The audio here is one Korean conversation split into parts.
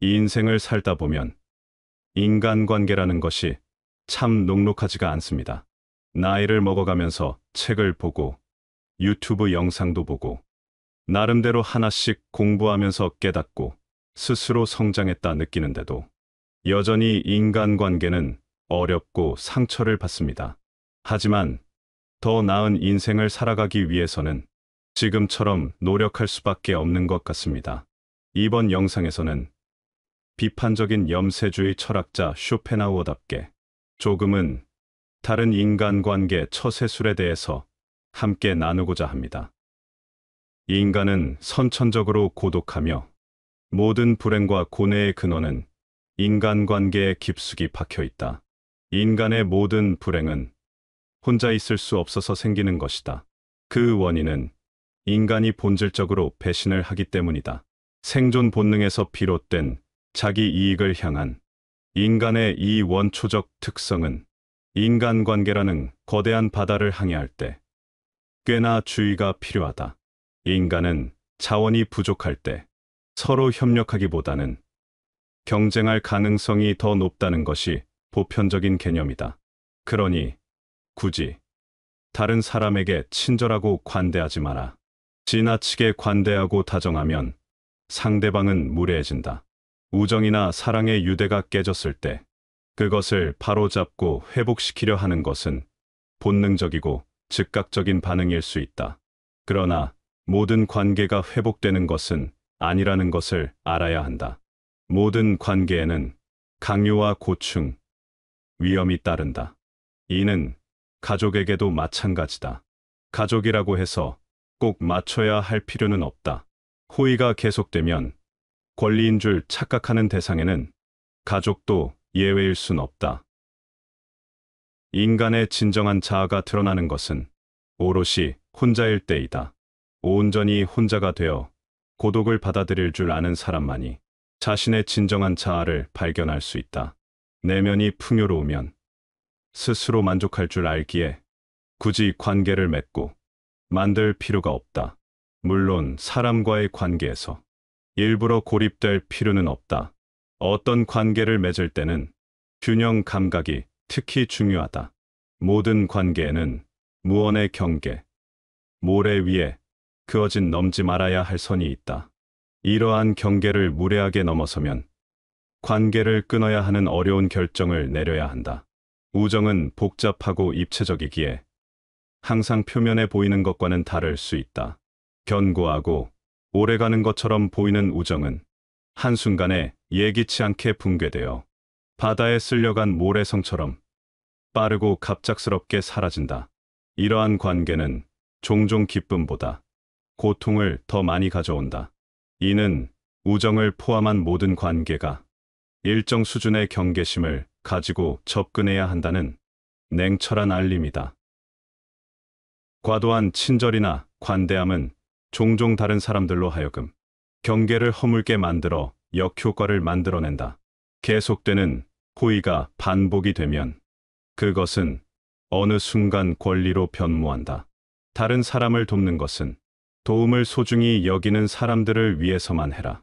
이 인생을 살다 보면 인간관계라는 것이 참 녹록하지가 않습니다. 나이를 먹어가면서 책을 보고 유튜브 영상도 보고 나름대로 하나씩 공부하면서 깨닫고 스스로 성장했다 느끼는데도 여전히 인간관계는 어렵고 상처를 받습니다. 하지만 더 나은 인생을 살아가기 위해서는 지금처럼 노력할 수밖에 없는 것 같습니다. 이번 영상에서는 비판적인 염세주의 철학자 쇼펜하우어답게 조금은 다른 인간관계 처세술에 대해서 함께 나누고자 합니다. 인간은 선천적으로 고독하며 모든 불행과 고뇌의 근원은 인간관계에 깊숙이 박혀 있다. 인간의 모든 불행은 혼자 있을 수 없어서 생기는 것이다. 그 원인은 인간이 본질적으로 배신을 하기 때문이다. 생존 본능에서 비롯된 자기 이익을 향한 인간의 이 원초적 특성은 인간관계라는 거대한 바다를 항해할 때 꽤나 주의가 필요하다. 인간은 자원이 부족할 때 서로 협력하기보다는 경쟁할 가능성이 더 높다는 것이 보편적인 개념이다. 그러니 굳이 다른 사람에게 친절하고 관대하지 마라. 지나치게 관대하고 다정하면 상대방은 무례해진다. 우정이나 사랑의 유대가 깨졌을 때 그것을 바로잡고 회복시키려 하는 것은 본능적이고 즉각적인 반응일 수 있다. 그러나 모든 관계가 회복되는 것은 아니라는 것을 알아야 한다. 모든 관계에는 강요와 고충, 위험이 따른다. 이는 가족에게도 마찬가지다. 가족이라고 해서 꼭 맞춰야 할 필요는 없다. 호의가 계속되면 권리인 줄 착각하는 대상에는 가족도 예외일 순 없다. 인간의 진정한 자아가 드러나는 것은 오롯이 혼자일 때이다. 온전히 혼자가 되어 고독을 받아들일 줄 아는 사람만이 자신의 진정한 자아를 발견할 수 있다. 내면이 풍요로우면 스스로 만족할 줄 알기에 굳이 관계를 맺고 만들 필요가 없다. 물론 사람과의 관계에서 일부러 고립될 필요는 없다. 어떤 관계를 맺을 때는 균형 감각이 특히 중요하다. 모든 관계에는 무언의 경계, 모래 위에 그어진 넘지 말아야 할 선이 있다. 이러한 경계를 무례하게 넘어서면 관계를 끊어야 하는 어려운 결정을 내려야 한다. 우정은 복잡하고 입체적이기에 항상 표면에 보이는 것과는 다를 수 있다. 견고하고 오래가는 것처럼 보이는 우정은 한순간에 예기치 않게 붕괴되어 바다에 쓸려간 모래성처럼 빠르고 갑작스럽게 사라진다. 이러한 관계는 종종 기쁨보다 고통을 더 많이 가져온다. 이는 우정을 포함한 모든 관계가 일정 수준의 경계심을 가지고 접근해야 한다는 냉철한 알림이다. 과도한 친절이나 관대함은 종종 다른 사람들로 하여금 경계를 허물게 만들어 역효과를 만들어낸다. 계속되는 호의가 반복이 되면 그것은 어느 순간 권리로 변모한다. 다른 사람을 돕는 것은 도움을 소중히 여기는 사람들을 위해서만 해라.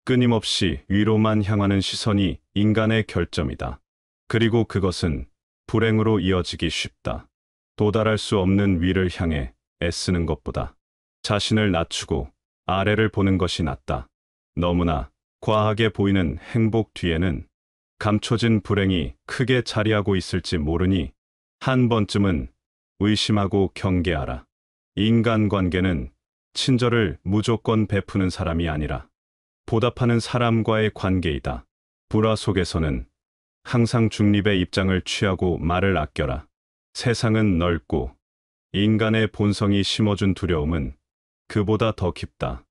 끊임없이 위로만 향하는 시선이 인간의 결점이다. 그리고 그것은 불행으로 이어지기 쉽다. 도달할 수 없는 위를 향해 애쓰는 것보다 자신을 낮추고 아래를 보는 것이 낫다. 너무나 과하게 보이는 행복 뒤에는 감춰진 불행이 크게 자리하고 있을지 모르니 한 번쯤은 의심하고 경계하라. 인간관계는 친절을 무조건 베푸는 사람이 아니라 보답하는 사람과의 관계이다. 불화 속에서는 항상 중립의 입장을 취하고 말을 아껴라. 세상은 넓고 인간의 본성이 심어준 두려움은 그보다 더 깊다.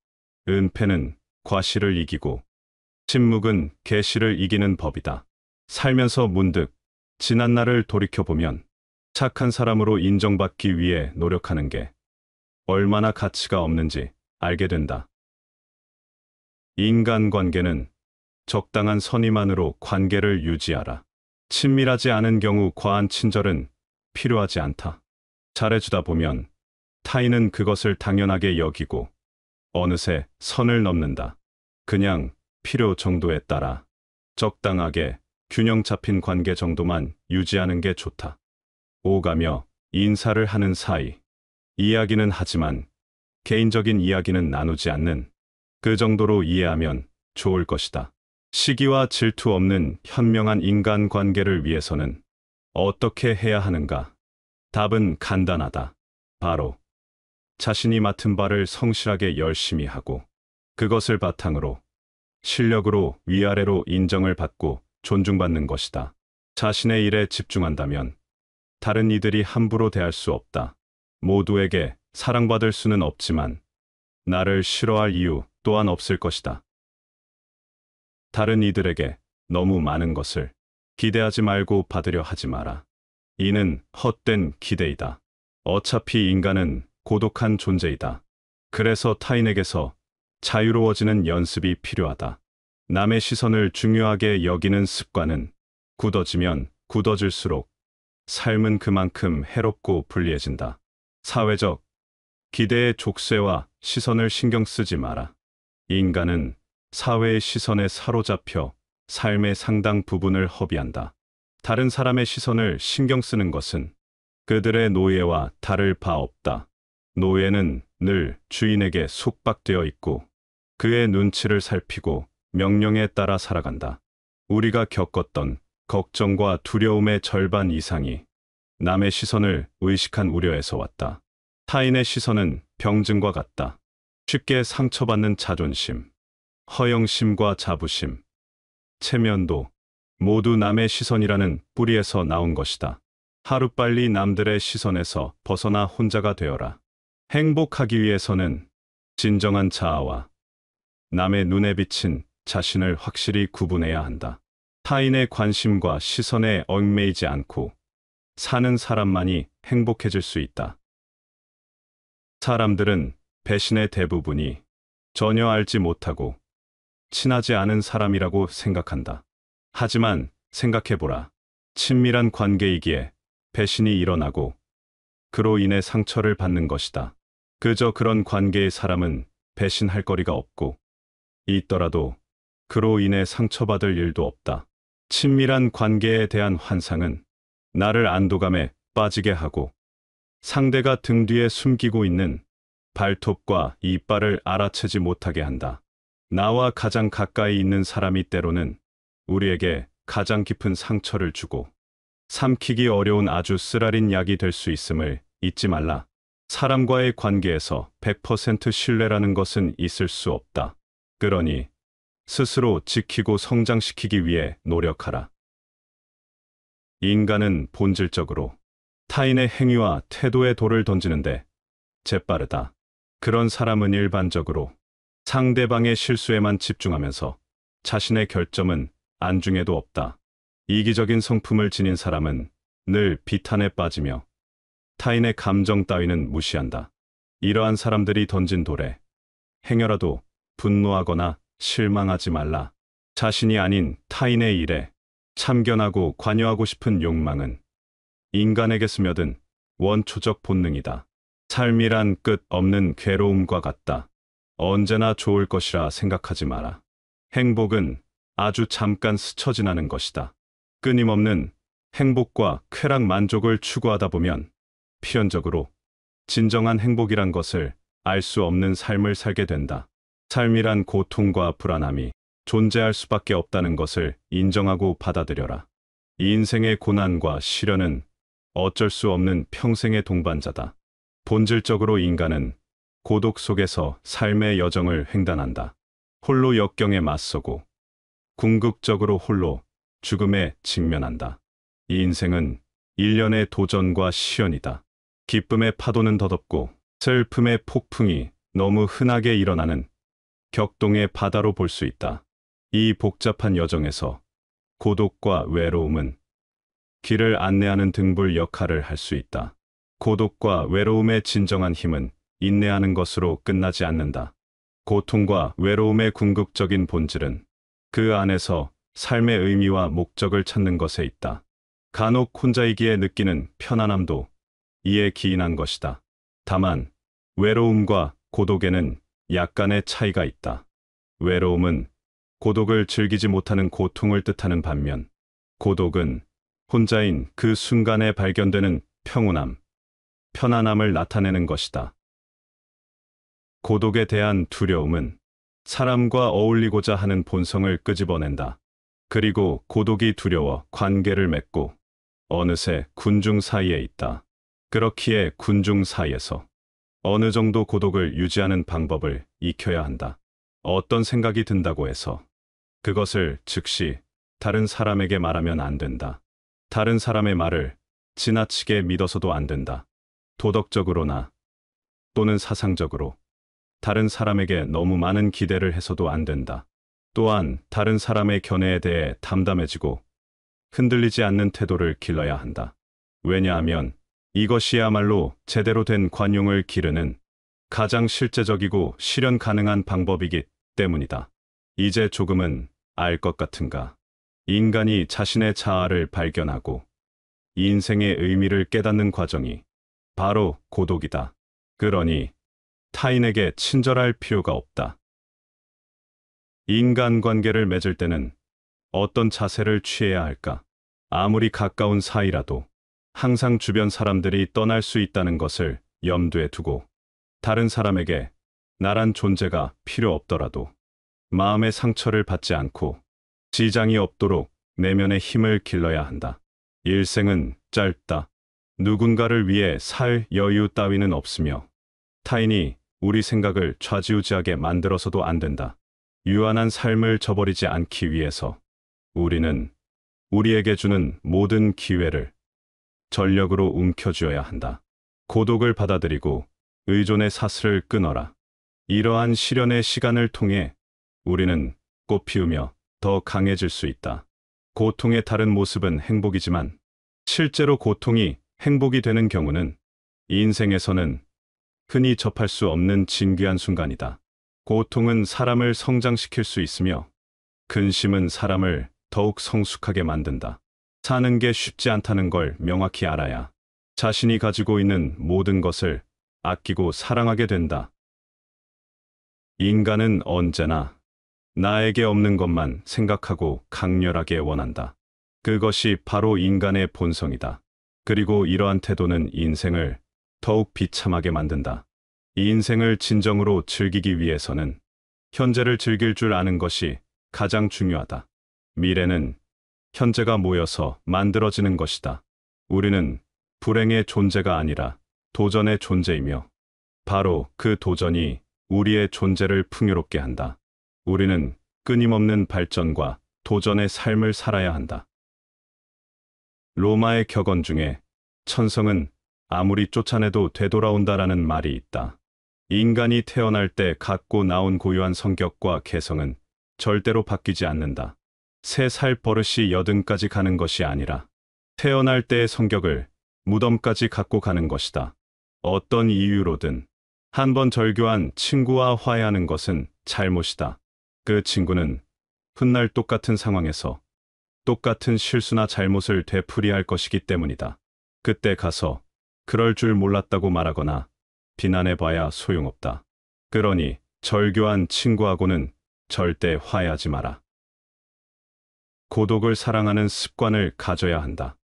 은폐는 과실을 이기고 침묵은 계시를 이기는 법이다. 살면서 문득 지난 날을 돌이켜보면 착한 사람으로 인정받기 위해 노력하는 게 얼마나 가치가 없는지 알게 된다. 인간관계는 적당한 선의만으로 관계를 유지하라. 친밀하지 않은 경우 과한 친절은 필요하지 않다. 잘해주다 보면 타인은 그것을 당연하게 여기고 어느새 선을 넘는다. 그냥 필요 정도에 따라 적당하게 균형 잡힌 관계 정도만 유지하는 게 좋다. 오가며 인사를 하는 사이, 이야기는 하지만 개인적인 이야기는 나누지 않는 그 정도로 이해하면 좋을 것이다. 시기와 질투 없는 현명한 인간 관계를 위해서는 어떻게 해야 하는가? 답은 간단하다. 바로 자신이 맡은 바를 성실하게 열심히 하고 그것을 바탕으로 실력으로 위아래로 인정을 받고 존중받는 것이다. 자신의 일에 집중한다면 다른 이들이 함부로 대할 수 없다. 모두에게 사랑받을 수는 없지만 나를 싫어할 이유 또한 없을 것이다. 다른 이들에게 너무 많은 것을 기대하지 말고 받으려 하지 마라. 이는 헛된 기대이다. 어차피 인간은 고독한 존재이다. 그래서 타인에게서 자유로워지는 연습이 필요하다. 남의 시선을 중요하게 여기는 습관은 굳어지면 굳어질수록 삶은 그만큼 해롭고 불리해진다. 사회적 기대의 족쇄와 시선을 신경 쓰지 마라. 인간은 사회의 시선에 사로잡혀 삶의 상당 부분을 허비한다. 다른 사람의 시선을 신경 쓰는 것은 그들의 노예와 다를 바 없다. 노예는 늘 주인에게 속박되어 있고 그의 눈치를 살피고 명령에 따라 살아간다. 우리가 겪었던 걱정과 두려움의 절반 이상이 남의 시선을 의식한 우려에서 왔다. 타인의 시선은 병증과 같다. 쉽게 상처받는 자존심, 허영심과 자부심, 체면도 모두 남의 시선이라는 뿌리에서 나온 것이다. 하루빨리 남들의 시선에서 벗어나 혼자가 되어라. 행복하기 위해서는 진정한 자아와 남의 눈에 비친 자신을 확실히 구분해야 한다. 타인의 관심과 시선에 얽매이지 않고 사는 사람만이 행복해질 수 있다. 사람들은 배신의 대부분이 전혀 알지 못하고 친하지 않은 사람이라고 생각한다. 하지만 생각해보라. 친밀한 관계이기에 배신이 일어나고 그로 인해 상처를 받는 것이다. 그저 그런 관계의 사람은 배신할 거리가 없고 있더라도 그로 인해 상처받을 일도 없다. 친밀한 관계에 대한 환상은 나를 안도감에 빠지게 하고 상대가 등 뒤에 숨기고 있는 발톱과 이빨을 알아채지 못하게 한다. 나와 가장 가까이 있는 사람이 때로는 우리에게 가장 깊은 상처를 주고 삼키기 어려운 아주 쓰라린 약이 될 수 있음을 잊지 말라. 사람과의 관계에서 100% 신뢰라는 것은 있을 수 없다. 그러니 스스로 지키고 성장시키기 위해 노력하라. 인간은 본질적으로 타인의 행위와 태도에 돌을 던지는데 재빠르다. 그런 사람은 일반적으로 상대방의 실수에만 집중하면서 자신의 결점은 안중에도 없다. 이기적인 성품을 지닌 사람은 늘 비탄에 빠지며 타인의 감정 따위는 무시한다. 이러한 사람들이 던진 돌에 행여라도 분노하거나 실망하지 말라. 자신이 아닌 타인의 일에 참견하고 관여하고 싶은 욕망은 인간에게 스며든 원초적 본능이다. 삶이란 끝 없는 괴로움과 같다. 언제나 좋을 것이라 생각하지 마라. 행복은 아주 잠깐 스쳐 지나는 것이다. 끊임없는 행복과 쾌락 만족을 추구하다 보면 필연적으로 진정한 행복이란 것을 알 수 없는 삶을 살게 된다. 삶이란 고통과 불안함이 존재할 수밖에 없다는 것을 인정하고 받아들여라. 이 인생의 고난과 시련은 어쩔 수 없는 평생의 동반자다. 본질적으로 인간은 고독 속에서 삶의 여정을 횡단한다. 홀로 역경에 맞서고 궁극적으로 홀로 죽음에 직면한다. 이 인생은 일련의 도전과 시련이다. 기쁨의 파도는 더덥고 슬픔의 폭풍이 너무 흔하게 일어나는 격동의 바다로 볼 수 있다. 이 복잡한 여정에서 고독과 외로움은 길을 안내하는 등불 역할을 할 수 있다. 고독과 외로움의 진정한 힘은 인내하는 것으로 끝나지 않는다. 고통과 외로움의 궁극적인 본질은 그 안에서 삶의 의미와 목적을 찾는 것에 있다. 간혹 혼자이기에 느끼는 편안함도 이에 기인한 것이다. 다만 외로움과 고독에는 약간의 차이가 있다. 외로움은 고독을 즐기지 못하는 고통을 뜻하는 반면, 고독은 혼자인 그 순간에 발견되는 평온함, 편안함을 나타내는 것이다. 고독에 대한 두려움은 사람과 어울리고자 하는 본성을 끄집어낸다. 그리고 고독이 두려워 관계를 맺고 어느새 군중 사이에 있다. 그렇기에 군중 사이에서 어느 정도 고독을 유지하는 방법을 익혀야 한다. 어떤 생각이 든다고 해서 그것을 즉시 다른 사람에게 말하면 안 된다. 다른 사람의 말을 지나치게 믿어서도 안 된다. 도덕적으로나 또는 사상적으로 다른 사람에게 너무 많은 기대를 해서도 안 된다. 또한 다른 사람의 견해에 대해 담담해지고 흔들리지 않는 태도를 길러야 한다. 왜냐하면 이것이야말로 제대로 된 관용을 기르는 가장 실제적이고 실현 가능한 방법이기 때문이다. 이제 조금은 알 것 같은가? 인간이 자신의 자아를 발견하고 인생의 의미를 깨닫는 과정이 바로 고독이다. 그러니 타인에게 친절할 필요가 없다. 인간관계를 맺을 때는 어떤 자세를 취해야 할까? 아무리 가까운 사이라도 항상 주변 사람들이 떠날 수 있다는 것을 염두에 두고 다른 사람에게 나란 존재가 필요 없더라도 마음의 상처를 받지 않고 지장이 없도록 내면의 힘을 길러야 한다. 일생은 짧다. 누군가를 위해 살 여유 따위는 없으며 타인이 우리 생각을 좌지우지하게 만들어서도 안 된다. 유한한 삶을 저버리지 않기 위해서 우리는 우리에게 주는 모든 기회를 전력으로 움켜쥐어야 한다. 고독을 받아들이고 의존의 사슬을 끊어라. 이러한 시련의 시간을 통해 우리는 꽃 피우며 더 강해질 수 있다. 고통의 다른 모습은 행복이지만 실제로 고통이 행복이 되는 경우는 인생에서는 흔히 접할 수 없는 진귀한 순간이다. 고통은 사람을 성장시킬 수 있으며 근심은 사람을 더욱 성숙하게 만든다. 사는 게 쉽지 않다는 걸 명확히 알아야 자신이 가지고 있는 모든 것을 아끼고 사랑하게 된다. 인간은 언제나 나에게 없는 것만 생각하고 강렬하게 원한다. 그것이 바로 인간의 본성이다. 그리고 이러한 태도는 인생을 더욱 비참하게 만든다. 이 인생을 진정으로 즐기기 위해서는 현재를 즐길 줄 아는 것이 가장 중요하다. 미래는 현재가 모여서 만들어지는 것이다. 우리는 불행의 존재가 아니라 도전의 존재이며 바로 그 도전이 우리의 존재를 풍요롭게 한다. 우리는 끊임없는 발전과 도전의 삶을 살아야 한다. 로마의 격언 중에 천성은 아무리 쫓아내도 되돌아온다라는 말이 있다. 인간이 태어날 때 갖고 나온 고유한 성격과 개성은 절대로 바뀌지 않는다. 3살 버릇이 여든까지 가는 것이 아니라 태어날 때의 성격을 무덤까지 갖고 가는 것이다. 어떤 이유로든 한번 절교한 친구와 화해하는 것은 잘못이다. 그 친구는 훗날 똑같은 상황에서 똑같은 실수나 잘못을 되풀이할 것이기 때문이다. 그때 가서 그럴 줄 몰랐다고 말하거나 비난해봐야 소용없다. 그러니 절교한 친구하고는 절대 화해하지 마라. 고독을 사랑하는 습관을 가져야 한다.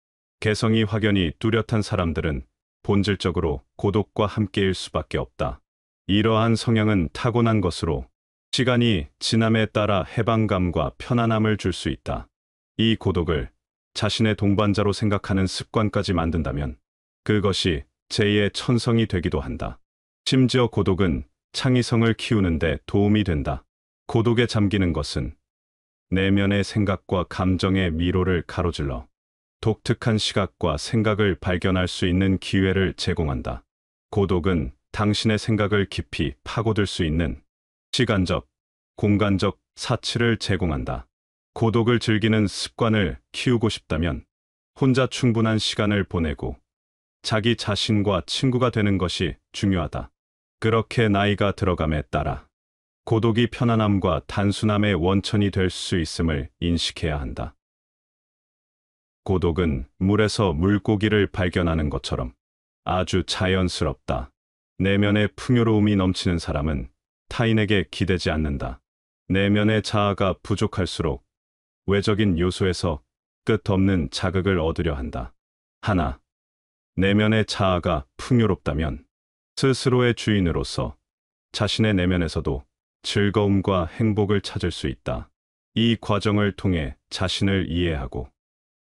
개성이 확연히 뚜렷한 사람들은 본질적으로 고독과 함께일 수밖에 없다. 이러한 성향은 타고난 것으로 시간이 지남에 따라 해방감과 편안함을 줄 수 있다. 이 고독을 자신의 동반자로 생각하는 습관까지 만든다면 그것이 제2의 천성이 되기도 한다. 심지어 고독은 창의성을 키우는데 도움이 된다. 고독에 잠기는 것은 내면의 생각과 감정의 미로를 가로질러 독특한 시각과 생각을 발견할 수 있는 기회를 제공한다. 고독은 당신의 생각을 깊이 파고들 수 있는 시간적, 공간적 사치를 제공한다. 고독을 즐기는 습관을 키우고 싶다면 혼자 충분한 시간을 보내고 자기 자신과 친구가 되는 것이 중요하다. 그렇게 나이가 들어감에 따라 고독이 편안함과 단순함의 원천이 될 수 있음을 인식해야 한다. 고독은 물에서 물고기를 발견하는 것처럼 아주 자연스럽다. 내면의 풍요로움이 넘치는 사람은 타인에게 기대지 않는다. 내면의 자아가 부족할수록 외적인 요소에서 끝없는 자극을 얻으려 한다. 하나, 내면의 자아가 풍요롭다면 스스로의 주인으로서 자신의 내면에서도 즐거움과 행복을 찾을 수 있다. 이 과정을 통해 자신을 이해하고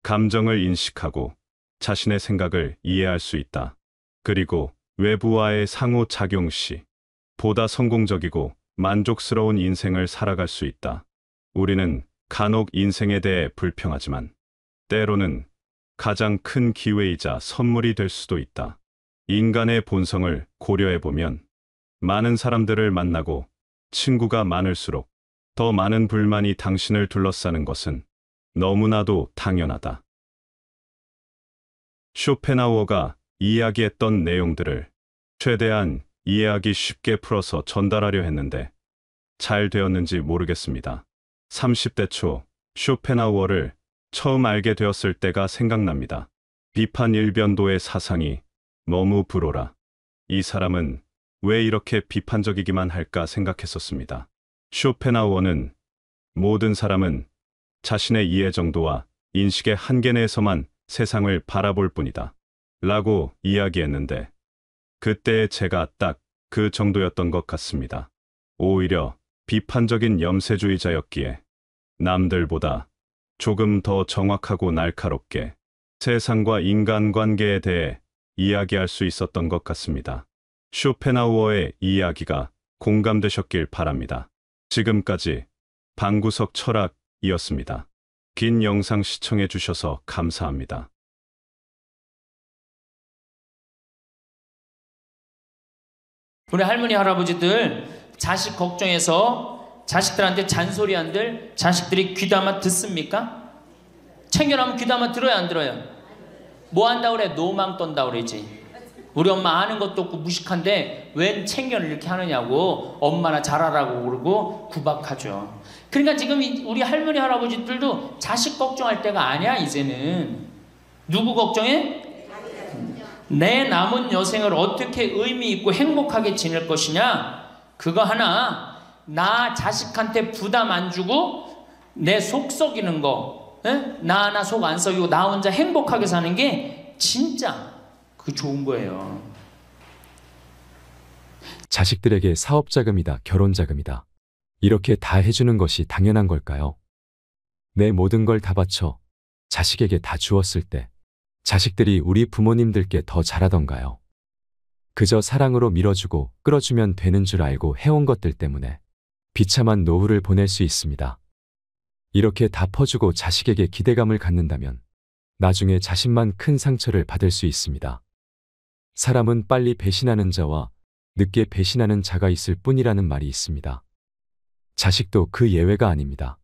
감정을 인식하고 자신의 생각을 이해할 수 있다. 그리고 외부와의 상호작용 시 보다 성공적이고 만족스러운 인생을 살아갈 수 있다. 우리는 간혹 인생에 대해 불평하지만 때로는 가장 큰 기회이자 선물이 될 수도 있다. 인간의 본성을 고려해보면 많은 사람들을 만나고 친구가 많을수록 더 많은 불만이 당신을 둘러싸는 것은 너무나도 당연하다. 쇼펜하우어가 이야기했던 내용들을 최대한 이해하기 쉽게 풀어서 전달하려 했는데 잘 되었는지 모르겠습니다. 30대 초 쇼펜하우어를 처음 알게 되었을 때가 생각납니다. 비판 일변도의 사상이 너무 불어라. 이 사람은 왜 이렇게 비판적이기만 할까 생각했었습니다. 쇼펜하우어는 모든 사람은 자신의 이해 정도와 인식의 한계 내에서만 세상을 바라볼 뿐이다. 라고 이야기했는데 그때의 제가 딱 그 정도였던 것 같습니다. 오히려 비판적인 염세주의자였기에 남들보다 조금 더 정확하고 날카롭게 세상과 인간관계에 대해 이야기할 수 있었던 것 같습니다. 쇼펜하우어의 이야기가 공감되셨길 바랍니다. 지금까지 방구석 철학이었습니다. 긴 영상 시청해 주셔서 감사합니다. 우리 할머니 할아버지들 자식 걱정해서 자식들한테 잔소리한들 자식들이 귀담아 듣습니까? 챙겨나면 귀담아 들어야 안 들어요? 뭐 한다 그래? 노망 떤다 그러지. 우리 엄마 아는 것도 없고 무식한데 웬 챙겨를 이렇게 하느냐고 엄마나 잘하라고 그러고 구박하죠. 그러니까 지금 우리 할머니 할아버지들도 자식 걱정할 때가 아니야. 이제는 누구 걱정해? 내 남은 여생을 어떻게 의미 있고 행복하게 지낼 것이냐, 그거 하나. 나 자식한테 부담 안 주고 내 속 썩이는 거, 나 하나 속 안 썩이고 나 혼자 행복하게 사는 게 진짜 그 좋은 거예요. 자식들에게 사업자금이다, 결혼자금이다, 이렇게 다 해주는 것이 당연한 걸까요? 내 모든 걸 다 바쳐 자식에게 다 주었을 때 자식들이 우리 부모님들께 더 잘하던가요? 그저 사랑으로 밀어주고 끌어주면 되는 줄 알고 해온 것들 때문에 비참한 노후를 보낼 수 있습니다. 이렇게 다 퍼주고 자식에게 기대감을 갖는다면 나중에 자신만 큰 상처를 받을 수 있습니다. 사람은 빨리 배신하는 자와 늦게 배신하는 자가 있을 뿐이라는 말이 있습니다. 자식도 그 예외가 아닙니다.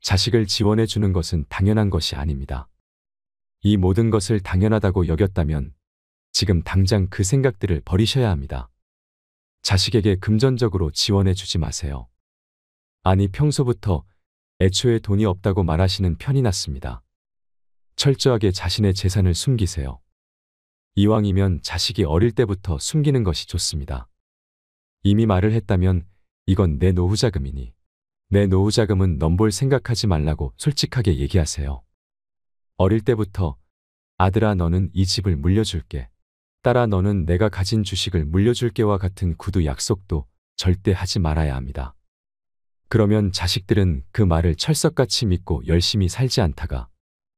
자식을 지원해 주는 것은 당연한 것이 아닙니다. 이 모든 것을 당연하다고 여겼다면 지금 당장 그 생각들을 버리셔야 합니다. 자식에게 금전적으로 지원해 주지 마세요. 아니, 평소부터 애초에 돈이 없다고 말하시는 편이 낫습니다. 철저하게 자신의 재산을 숨기세요. 이왕이면 자식이 어릴 때부터 숨기는 것이 좋습니다. 이미 말을 했다면 이건 내 노후자금이니 내 노후자금은 넘볼 생각하지 말라고 솔직하게 얘기하세요. 어릴 때부터 아들아 너는 이 집을 물려줄게, 딸아 너는 내가 가진 주식을 물려줄게와 같은 구두 약속도 절대 하지 말아야 합니다. 그러면 자식들은 그 말을 철석같이 믿고 열심히 살지 않다가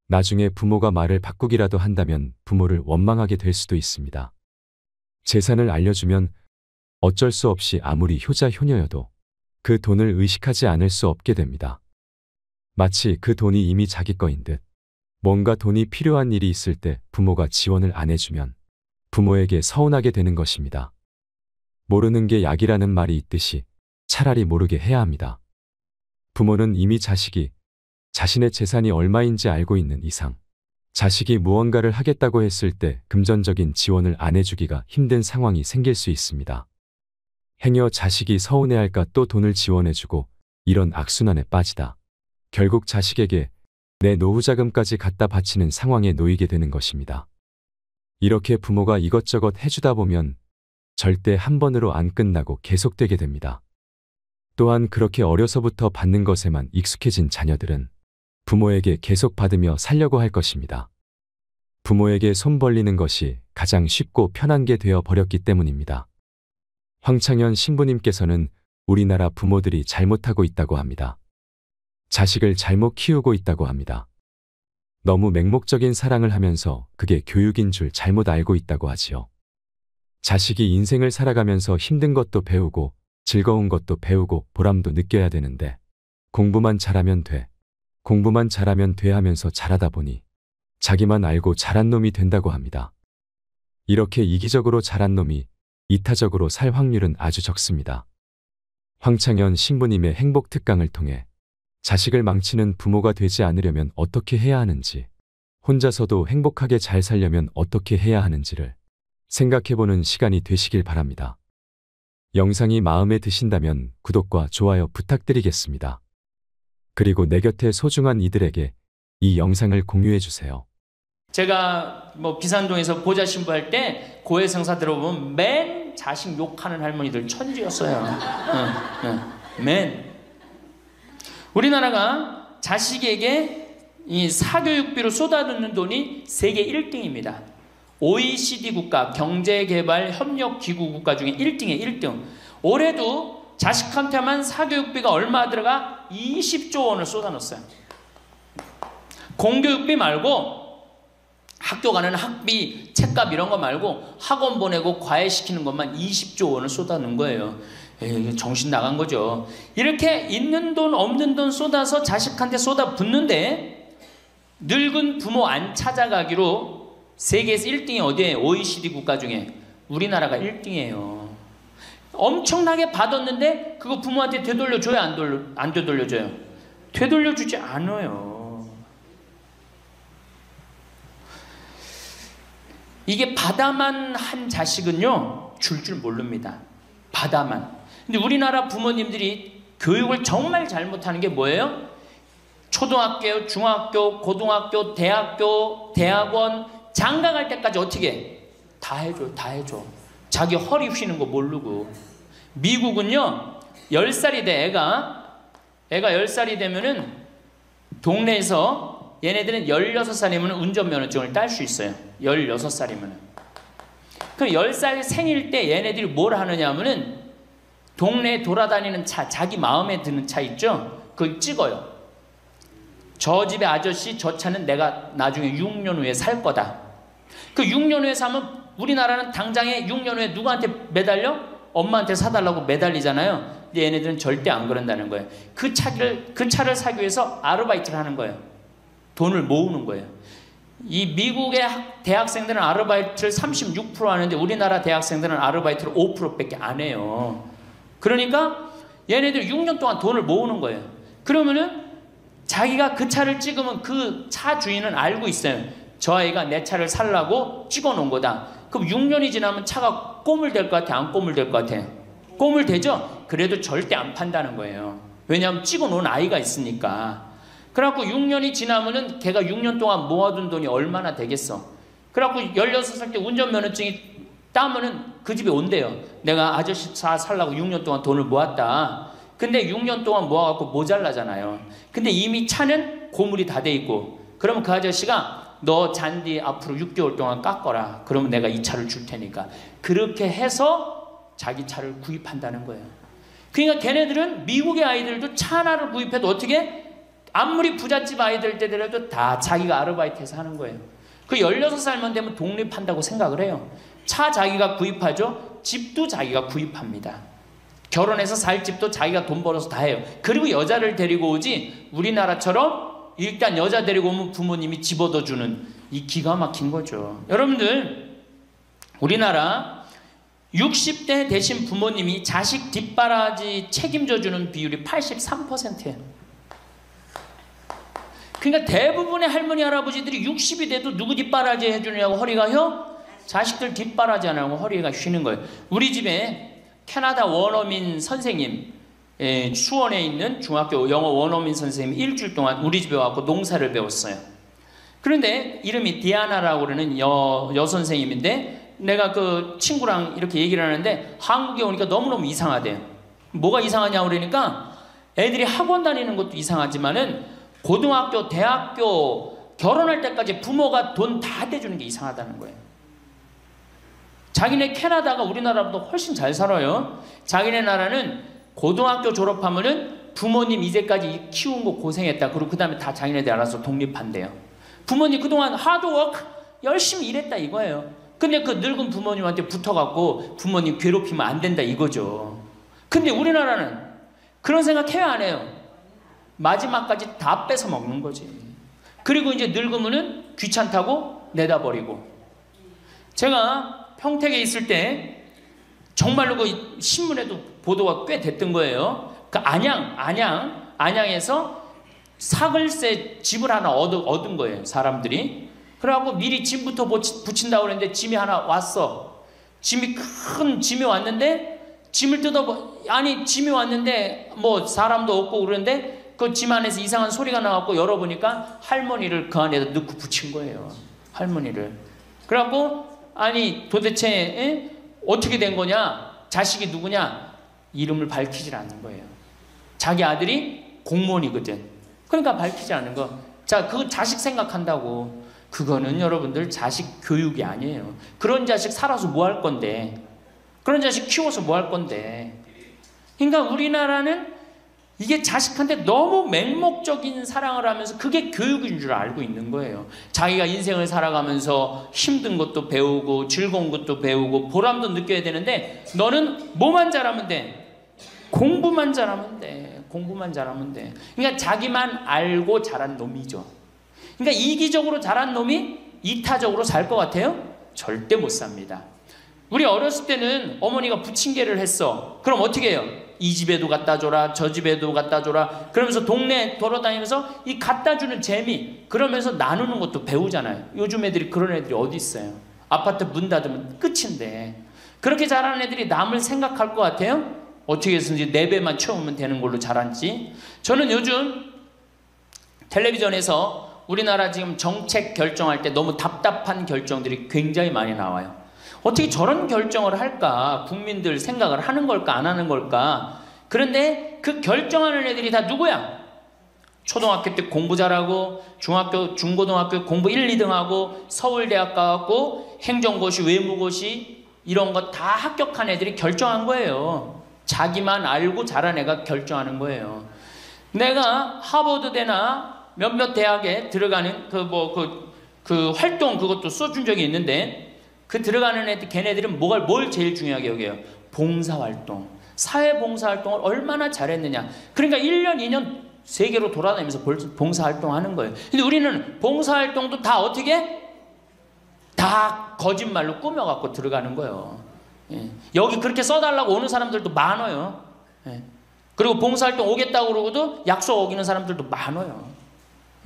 나중에 부모가 말을 바꾸기라도 한다면 부모를 원망하게 될 수도 있습니다. 재산을 알려주면 어쩔 수 없이 아무리 효자 효녀여도 그 돈을 의식하지 않을 수 없게 됩니다. 마치 그 돈이 이미 자기 거인 듯. 뭔가 돈이 필요한 일이 있을 때 부모가 지원을 안 해주면 부모에게 서운하게 되는 것입니다. 모르는 게 약이라는 말이 있듯이 차라리 모르게 해야 합니다. 부모는 이미 자식이 자신의 재산이 얼마인지 알고 있는 이상 자식이 무언가를 하겠다고 했을 때 금전적인 지원을 안 해주기가 힘든 상황이 생길 수 있습니다. 행여 자식이 서운해할까 또 돈을 지원해주고 이런 악순환에 빠지다 결국 자식에게 내 노후자금까지 갖다 바치는 상황에 놓이게 되는 것입니다. 이렇게 부모가 이것저것 해주다 보면 절대 한 번으로 안 끝나고 계속되게 됩니다. 또한 그렇게 어려서부터 받는 것에만 익숙해진 자녀들은 부모에게 계속 받으며 살려고 할 것입니다. 부모에게 손 벌리는 것이 가장 쉽고 편한 게 되어 버렸기 때문입니다. 황창현 신부님께서는 우리나라 부모들이 잘못하고 있다고 합니다. 자식을 잘못 키우고 있다고 합니다. 너무 맹목적인 사랑을 하면서 그게 교육인 줄 잘못 알고 있다고 하지요. 자식이 인생을 살아가면서 힘든 것도 배우고 즐거운 것도 배우고 보람도 느껴야 되는데 공부만 잘하면 돼, 공부만 잘하면 돼 하면서 잘하다 보니 자기만 알고 잘한 놈이 된다고 합니다. 이렇게 이기적으로 잘한 놈이 이타적으로 살 확률은 아주 적습니다. 황창현 신부님의 행복 특강을 통해 자식을 망치는 부모가 되지 않으려면 어떻게 해야 하는지, 혼자서도 행복하게 잘 살려면 어떻게 해야 하는지를 생각해보는 시간이 되시길 바랍니다. 영상이 마음에 드신다면 구독과 좋아요 부탁드리겠습니다. 그리고 내 곁에 소중한 이들에게 이 영상을 공유해주세요. 제가 비산동에서 보좌 신부할 때 고해성사 들어보면 맨 자식 욕하는 할머니들 천지였어요. 맨. 우리나라가 자식에게 이 사교육비로 쏟아붓는 돈이 세계 1등입니다. OECD 국가, 경제개발협력기구 국가 중에 1등이에요. 1등. 올해도 자식한테만 사교육비가 얼마 들어가? 20조 원을 쏟아넣었어요. 공교육비 말고 학교 가는 학비, 책값 이런 거 말고 학원 보내고 과외시키는 것만 20조 원을 쏟아놓은 거예요. 에이, 정신 나간 거죠. 이렇게 있는 돈 없는 돈 쏟아서 자식한테 쏟아붓는데 늙은 부모 안 찾아가기로 세계에서 1등이 어디예요? OECD 국가 중에 우리나라가 1등이에요. 엄청나게 받았는데 그거 부모한테 되돌려줘요? 안 되돌려줘요? 되돌려주지 않아요. 이게 받아만 한 자식은요 줄 모릅니다. 받아만. 근데 우리나라 부모님들이 교육을 정말 잘못하는 게 뭐예요? 초등학교, 중학교, 고등학교, 대학교, 대학원 장가 갈 때까지 어떻게 해? 다 해줘, 다 해줘. 자기 허리 휘는 거 모르고. 미국은요 10살이 돼 애가 10살이 되면은 동네에서 얘네들은 16살이면 운전면허증을 딸 수 있어요. 16살이면. 그럼 10살 생일 때 얘네들이 뭘 하느냐 하면은 동네에 돌아다니는 차, 자기 마음에 드는 차 있죠? 그걸 찍어요. 저 집의 아저씨 저 차는 내가 나중에 6년 후에 살 거다. 그 6년 후에 사면 우리나라는 당장에 6년 후에 누구한테 매달려? 엄마한테 사달라고 매달리잖아요. 근데 얘네들은 절대 안 그런다는 거예요. 그 차를 사기 위해서 아르바이트를 하는 거예요. 돈을 모으는 거예요. 이 미국의 대학생들은 아르바이트를 36% 하는데 우리나라 대학생들은 아르바이트를 5%밖에 안 해요. 그러니까 얘네들 6년 동안 돈을 모으는 거예요. 그러면은 자기가 그 차를 찍으면 그 차 주인은 알고 있어요. 저 아이가 내 차를 살라고 찍어 놓은 거다. 그럼 6년이 지나면 차가 꼬물될 것 같아? 안 꼬물될 것 같아? 꼬물되죠? 그래도 절대 안 판다는 거예요. 왜냐하면 찍어 놓은 아이가 있으니까. 그래갖고 6년이 지나면은 걔가 6년 동안 모아둔 돈이 얼마나 되겠어. 그래갖고 16살 때 운전면허증이 따면은 그 집에 온대요. 내가 아저씨 차 살라고 6년 동안 돈을 모았다. 근데 6년 동안 모아갖고 모자라잖아요. 근데 이미 차는 고물이 다 돼 있고 그러면 그 아저씨가 너 잔디 앞으로 6개월 동안 깎어라. 그러면 내가 이 차를 줄 테니까. 그렇게 해서 자기 차를 구입한다는 거예요. 그러니까 걔네들은 미국의 아이들도 차 하나를 구입해도 어떻게 아무리 부잣집 아이들 때더라도 다 자기가 아르바이트해서 하는 거예요. 그 16살만 되면 독립한다고 생각을 해요. 차 자기가 구입하죠. 집도 자기가 구입합니다. 결혼해서 살 집도 자기가 돈 벌어서 다 해요. 그리고 여자를 데리고 오지 우리나라처럼 일단 여자 데리고 오면 부모님이 집 얻어주는 이 기가 막힌 거죠. 여러분들 우리나라 60대 되신 부모님이 자식 뒷바라지 책임져주는 비율이 83%예요. 그러니까 대부분의 할머니 할아버지들이 60이 돼도 누구 뒷바라지 해주느냐고 허리가 휘어? 자식들 뒷바라지 안 하고 허리가 휘는 거예요. 우리 집에 캐나다 원어민 선생님, 수원에 있는 중학교 영어 원어민 선생님이 일주일 동안 우리 집에 와서 농사를 배웠어요. 그런데 이름이 디아나라고 그러는 여선생님인데 내가 그 친구랑 이렇게 얘기를 하는데 한국에 오니까 너무너무 이상하대요. 뭐가 이상하냐고 그러니까 애들이 학원 다니는 것도 이상하지만은 고등학교, 대학교 결혼할 때까지 부모가 돈 다 대주는 게 이상하다는 거예요. 자기네 캐나다가 우리나라보다 훨씬 잘 살아요. 자기네 나라는 고등학교 졸업하면은 부모님 이제까지 키운 거 고생했다. 그리고 그 다음에 다 자기네들 알아서 독립한대요. 부모님 그동안 하드워크 열심히 일했다 이거예요. 근데 그 늙은 부모님한테 붙어갖고 부모님 괴롭히면 안 된다 이거죠. 근데 우리나라는 그런 생각 해야 안 해요. 마지막까지 다 뺏어 먹는 거지. 그리고 이제 늙으면은 귀찮다고 내다버리고. 제가 평택에 있을 때 정말로 그 신문에도 보도가 꽤 됐던 거예요. 그 안양에서 사글세 집을 하나 얻은 거예요, 사람들이. 그래갖고 미리 짐부터 붙인다고 그랬는데 짐이 하나 왔어. 큰 짐이 왔는데 짐을 짐이 왔는데 뭐 사람도 없고 그러는데 그 짐 안에서 이상한 소리가 나갖고 열어보니까 할머니를 그 안에다 넣고 붙인 거예요. 할머니를. 그래갖고 아니 도대체 어떻게 된 거냐? 자식이 누구냐? 이름을 밝히질 않는 거예요. 자기 아들이 공무원이거든. 그러니까 밝히지 않는 거. 자, 그거 자식 생각한다고. 그거는 여러분들 자식 교육이 아니에요. 그런 자식 살아서 뭐 할 건데. 그런 자식 키워서 뭐 할 건데. 그러니까 우리나라는 이게 자식한테 너무 맹목적인 사랑을 하면서 그게 교육인 줄 알고 있는 거예요. 자기가 인생을 살아가면서 힘든 것도 배우고 즐거운 것도 배우고 보람도 느껴야 되는데 너는 뭐만 잘하면 돼? 공부만 잘하면 돼. 공부만 잘하면 돼. 그러니까 자기만 알고 자란 놈이죠. 그러니까 이기적으로 자란 놈이 이타적으로 살 것 같아요? 절대 못 삽니다. 우리 어렸을 때는 어머니가 부침개를 했어. 그럼 어떻게 해요? 이 집에도 갖다 줘라, 저 집에도 갖다 줘라. 그러면서 동네 돌아다니면서 이 갖다 주는 재미, 그러면서 나누는 것도 배우잖아요. 요즘 애들이 그런 애들이 어디 있어요? 아파트 문 닫으면 끝인데. 그렇게 자라는 애들이 남을 생각할 것 같아요? 어떻게 해서든지 4배만 채우면 되는 걸로 자랐지. 저는 요즘 텔레비전에서 우리나라 지금 정책 결정할 때 너무 답답한 결정들이 굉장히 많이 나와요. 어떻게 저런 결정을 할까? 국민들 생각을 하는 걸까? 안 하는 걸까? 그런데 그 결정하는 애들이 다 누구야? 초등학교 때 공부 잘하고 중학교, 중고등학교 공부 1, 2등 하고 서울대학 가고 행정고시, 외무고시 이런 거 다 합격한 애들이 결정한 거예요. 자기만 알고 자란 애가 결정하는 거예요. 내가 하버드대나 몇몇 대학에 들어가는 그 활동 그것도 써준 적이 있는데 그 들어가는 애들, 걔네들은 뭘 제일 중요하게 여겨요? 봉사활동. 사회봉사활동을 얼마나 잘했느냐. 그러니까 1년, 2년 세계로 돌아다니면서 봉사활동 하는 거예요. 근데 우리는 봉사활동도 다 어떻게? 다 거짓말로 꾸며갖고 들어가는 거예요. 예. 여기 그렇게 써달라고 오는 사람들도 많아요. 예. 그리고 봉사활동 오겠다고 그러고도 약속 어기는 사람들도 많아요.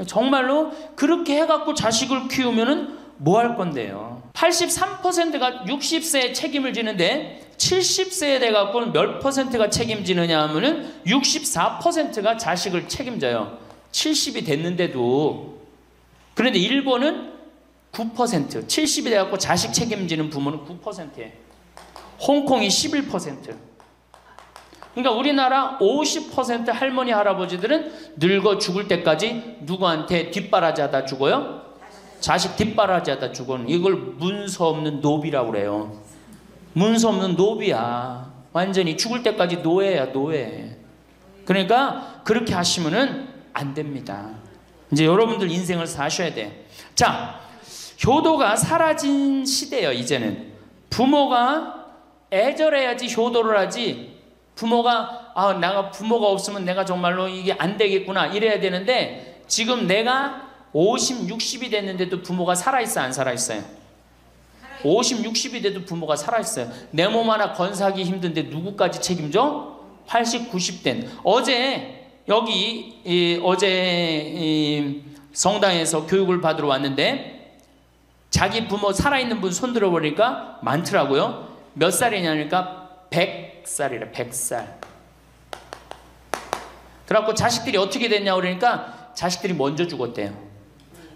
정말로 그렇게 해갖고 자식을 키우면은 뭐 할 건데요? 83%가 60세에 책임을 지는데 70세에 돼갖고는 몇 %가 책임지느냐 하면은 64%가 자식을 책임져요. 70이 됐는데도. 그런데 일본은 9%, 70이 돼갖고 자식 책임지는 부모는 9%예요. 홍콩이 11%. 그러니까 우리나라 50% 할머니 할아버지들은 늙어 죽을 때까지 누구한테 뒷바라지하다 죽어요? 자식 뒷바라지하다 죽어요. 이걸 문서 없는 노비라고 그래요. 문서 없는 노비야. 완전히 죽을 때까지 노예야, 노예. 그러니까 그렇게 하시면은 안 됩니다. 이제 여러분들 인생을 사셔야 돼. 자, 효도가 사라진 시대예요. 이제는 부모가 애절해야지 효도를 하지. 부모가 내가 부모가 없으면 내가 정말로 이게 안 되겠구나 이래야 되는데 지금 내가 50, 60이 됐는데도 부모가 살아있어 안 살아있어요? 50, 60이 돼도 부모가 살아있어요. 내 몸 하나 건사하기 힘든데 누구까지 책임져? 80, 90된 어제 성당에서 교육을 받으러 왔는데 자기 부모 살아있는 분 손 들어보니까 많더라고요. 몇 살이냐니까 100살이래. 100살. 그래갖고 자식들이 어떻게 됐냐고 그러니까 자식들이 먼저 죽었대요.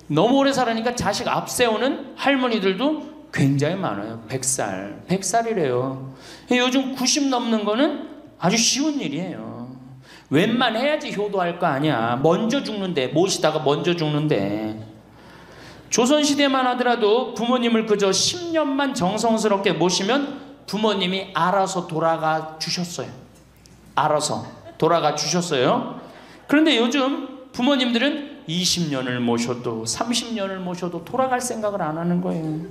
너무 오래 살으니까 자식 앞세우는 할머니들도 굉장히 많아요. 100살. 100살이래요. 요즘 90 넘는 거는 아주 쉬운 일이에요. 웬만해야지 효도할 거 아니야. 먼저 죽는데, 모시다가 먼저 죽는데. 조선시대만 하더라도 부모님을 그저 10년만 정성스럽게 모시면 부모님이 알아서 돌아가 주셨어요. 알아서 돌아가 주셨어요. 그런데 요즘 부모님들은 20년을 모셔도 30년을 모셔도 돌아갈 생각을 안 하는 거예요.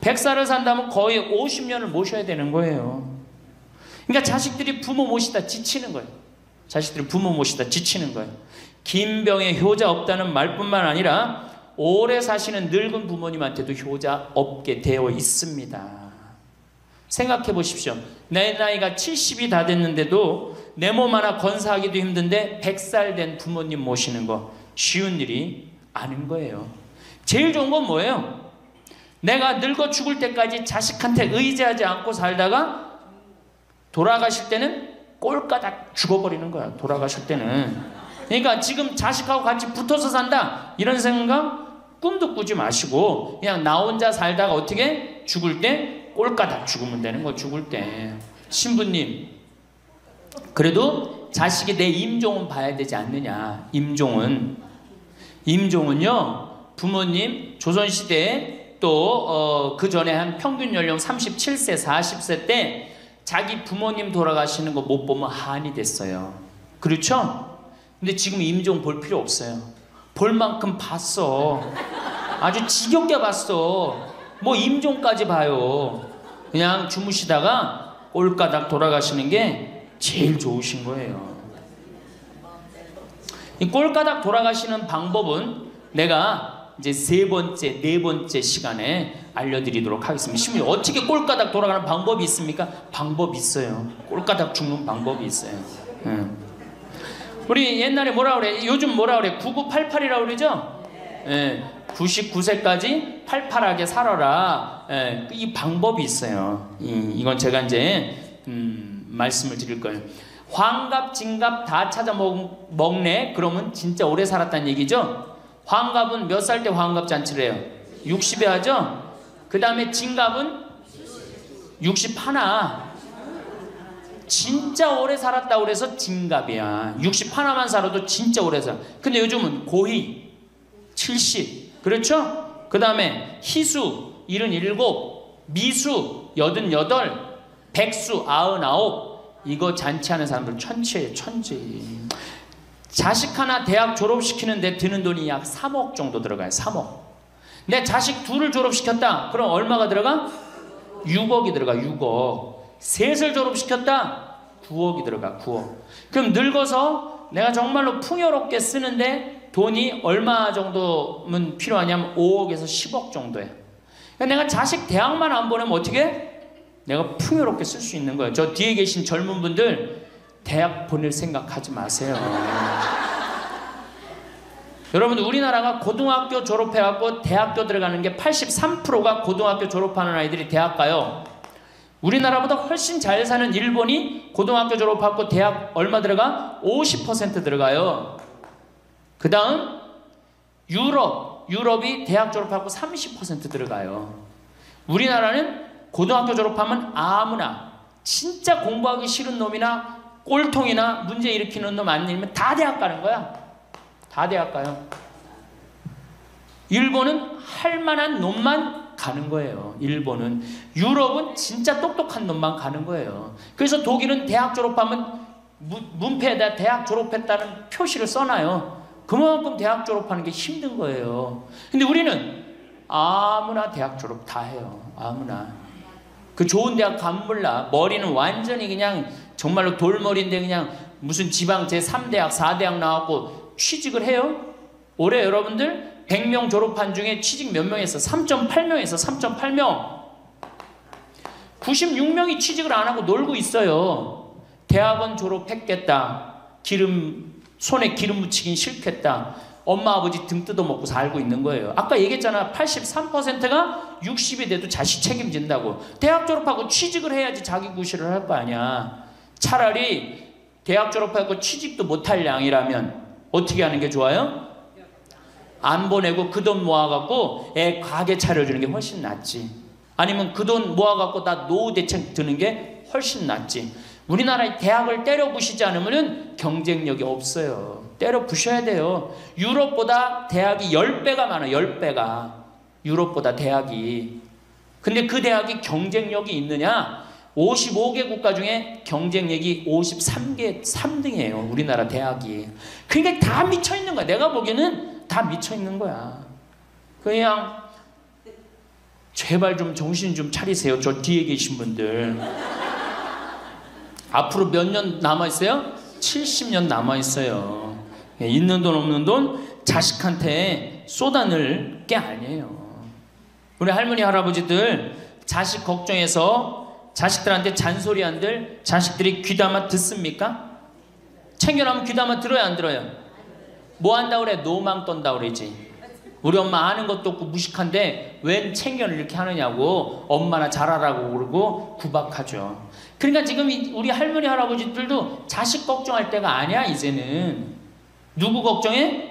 100살을 산다면 거의 50년을 모셔야 되는 거예요. 그러니까 자식들이 부모 모시다 지치는 거예요. 자식들이 부모 모시다 지치는 거예요. 김병에 효자 없다는 말뿐만 아니라 오래 사시는 늙은 부모님한테도 효자 없게 되어 있습니다. 생각해 보십시오. 내 나이가 70이 다 됐는데도 내 몸 하나 건사하기도 힘든데 100살 된 부모님 모시는 거 쉬운 일이 아닌 거예요. 제일 좋은 건 뭐예요? 내가 늙어 죽을 때까지 자식한테 의지하지 않고 살다가 돌아가실 때는 꼴까닥 죽어버리는 거야. 돌아가실 때는. 그러니까 지금 자식하고 같이 붙어서 산다 이런 생각 꿈도 꾸지 마시고 그냥 나 혼자 살다가 어떻게 죽을 때 꼴까닥 죽으면 되는 거. 죽을 때 신부님 그래도 자식이 내 임종은 봐야 되지 않느냐. 임종은요 부모님 조선시대에 또 그 전에 한 평균 연령 37세 40세 때 자기 부모님 돌아가시는 거 못 보면 한이 됐어요. 그렇죠? 근데 지금 임종 볼 필요 없어요. 볼 만큼 봤어. 아주 지겹게 봤어. 뭐 임종까지 봐요. 그냥 주무시다가 꼴까닥 돌아가시는 게 제일 좋으신 거예요. 이 꼴까닥 돌아가시는 방법은 내가 이제 네 번째 시간에 알려드리도록 하겠습니다. 신부님 어떻게 꼴까닥 돌아가는 방법이 있습니까? 방법이 있어요. 꼴까닥 죽는 방법이 있어요. 우리 옛날에 뭐라 그래? 요즘 뭐라 그래? 9988이라고 그러죠? 99세까지 팔팔하게 살아라. 이 방법이 있어요. 이건 제가 이제 말씀을 드릴 거예요. 환갑, 진갑 다 찾아 먹네. 그러면 진짜 오래 살았다는 얘기죠. 환갑은 몇 살 때 환갑 잔치를 해요? 60에 하죠. 그 다음에 진갑은 61. 진짜 오래 살았다고 그래서 진갑이야. 61만 살아도 진짜 오래 살아. 근데 요즘은 고희 70. 그렇죠? 그 다음에 희수 77, 미수 88, 백수 99. 이거 잔치하는 사람들 천치예요. 천치. 자식 하나 대학 졸업시키는데 드는 돈이 약 3억 정도 들어가요. 3억. 내 자식 둘을 졸업시켰다. 그럼 얼마가 들어가? 6억이 들어가. 6억. 셋을 졸업시켰다. 9억이 들어가. 9억. 그럼 늙어서 내가 정말로 풍요롭게 쓰는데 돈이 얼마 정도면 필요하냐면 5억에서 10억 정도예요. 그러니까 내가 자식 대학만 안 보내면 어떻게? 내가 풍요롭게 쓸 수 있는 거예요. 저 뒤에 계신 젊은 분들 대학 보낼 생각하지 마세요. 여러분들 우리나라가 고등학교 졸업해갖고 대학교 들어가는 게 83%가 고등학교 졸업하는 아이들이 대학 가요. 우리나라보다 훨씬 잘 사는 일본이 고등학교 졸업하고 대학 얼마 들어가? 50% 들어가요. 그 다음 유럽이 대학 졸업하고 30% 들어가요. 우리나라는 고등학교 졸업하면 아무나 진짜 공부하기 싫은 놈이나 꼴통이나 문제 일으키는 놈 아니면 다 대학 가는 거야. 다 대학 가요. 일본은 할 만한 놈만 가는 거예요. 일본은. 유럽은 진짜 똑똑한 놈만 가는 거예요. 그래서 독일은 대학 졸업하면 문패에다 대학 졸업했다는 표시를 써놔요. 그만큼 대학 졸업하는 게 힘든 거예요. 근데 우리는 아무나 대학 졸업 다 해요. 아무나. 그 좋은 대학 가면 몰라. 머리는 완전히 그냥 정말로 돌머리인데 그냥 무슨 지방 제3대학 4대학 나왔고 취직을 해요. 올해 여러분들 100명 졸업한 중에 취직 몇 명 했어? 3.8명에서 3.8명. 96명이 취직을 안 하고 놀고 있어요. 대학원 졸업했겠다. 손에 기름 묻히긴 싫겠다. 엄마 아버지 등 뜯어먹고 살고 있는 거예요. 아까 얘기했잖아. 83%가 60이 돼도 자식 책임진다고. 대학 졸업하고 취직을 해야지 자기 구실을 할 거 아니야. 차라리 대학 졸업하고 취직도 못할 양이라면 어떻게 하는 게 좋아요? 안 보내고 그 돈 모아갖고 애 가게 차려주는 게 훨씬 낫지. 아니면 그 돈 모아갖고 나 노후 대책 드는 게 훨씬 낫지. 우리나라의 대학을 때려 부시지 않으면 경쟁력이 없어요. 때려 부셔야 돼요. 유럽보다 대학이 10배가 많아요. 10배가. 유럽보다 대학이. 근데 그 대학이 경쟁력이 있느냐? 55개 국가 중에 경쟁력이 53개 3등이에요. 우리나라 대학이. 그러니까 다 미쳐있는 거야. 내가 보기에는 다 미쳐있는 거야. 그냥 제발 좀 정신 좀 차리세요. 저 뒤에 계신 분들. 앞으로 몇 년 남아있어요? 70년 남아있어요. 있는 돈 없는 돈 자식한테 쏟아낼 게 아니에요. 우리 할머니 할아버지들 자식 걱정해서 자식들한테 잔소리한들 자식들이 귀담아 듣습니까? 챙겨나면 귀담아 들어요 안 들어요? 뭐 한다 그래? 노망 떤다 그러지. 우리 엄마 아는 것도 없고 무식한데 웬 챙겨를 이렇게 하느냐고 엄마나 잘하라고 그러고 구박하죠. 그러니까 지금 우리 할머니 할아버지들도 자식 걱정할 때가 아니야. 이제는 누구 걱정해?